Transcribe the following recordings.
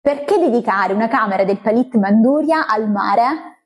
Perché dedicare una camera del Palit Manduria al mare?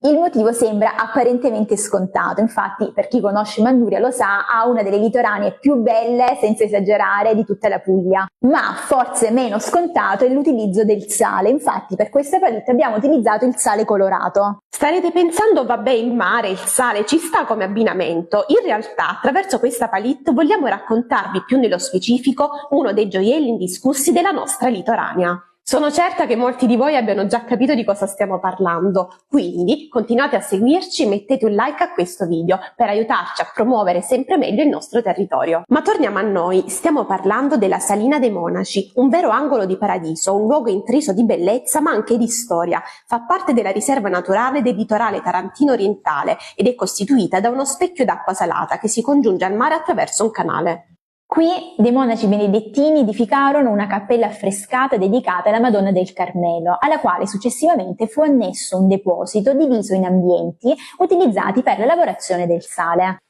Il motivo sembra apparentemente scontato, infatti per chi conosce Manduria lo sa, ha una delle litoranie più belle, senza esagerare, di tutta la Puglia. Ma forse meno scontato è l'utilizzo del sale, infatti per questa paletta abbiamo utilizzato il sale colorato. Starete pensando, vabbè, il mare, il sale ci sta come abbinamento. In realtà, attraverso questa palette vogliamo raccontarvi più nello specifico uno dei gioielli indiscussi della nostra litorania. Sono certa che molti di voi abbiano già capito di cosa stiamo parlando, quindi continuate a seguirci e mettete un like a questo video per aiutarci a promuovere sempre meglio il nostro territorio. Ma torniamo a noi, stiamo parlando della Salina dei Monaci, un vero angolo di paradiso, un luogo intriso di bellezza ma anche di storia. Fa parte della riserva naturale del litorale tarantino orientale ed è costituita da uno specchio d'acqua salata che si congiunge al mare attraverso un canale. Qui dei monaci benedettini edificarono una cappella affrescata dedicata alla Madonna del Carmelo, alla quale successivamente fu annesso un deposito diviso in ambienti utilizzati per la lavorazione del sale.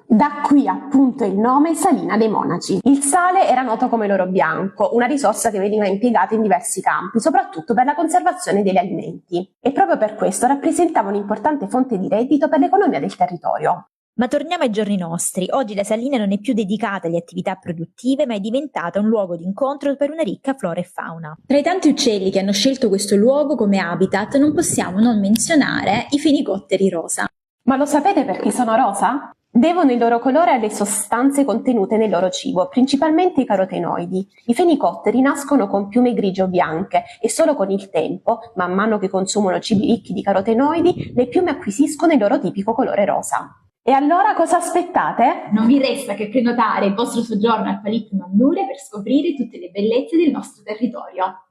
Da qui appunto il nome Salina dei Monaci. Il sale era noto come l'oro bianco, una risorsa che veniva impiegata in diversi campi, soprattutto per la conservazione degli alimenti, e proprio per questo rappresentava un'importante fonte di reddito per l'economia del territorio. Ma torniamo ai giorni nostri. Oggi la Salina non è più dedicata alle attività produttive, ma è diventata un luogo di incontro per una ricca flora e fauna. Tra i tanti uccelli che hanno scelto questo luogo come habitat, non possiamo non menzionare i fenicotteri rosa. Ma lo sapete perché sono rosa? Devono il loro colore alle sostanze contenute nel loro cibo, principalmente i carotenoidi. I fenicotteri nascono con piume grigie o bianche e solo con il tempo, man mano che consumano cibi ricchi di carotenoidi, le piume acquisiscono il loro tipico colore rosa. E allora cosa aspettate? Non vi resta che prenotare il vostro soggiorno al Palit Manduria per scoprire tutte le bellezze del nostro territorio.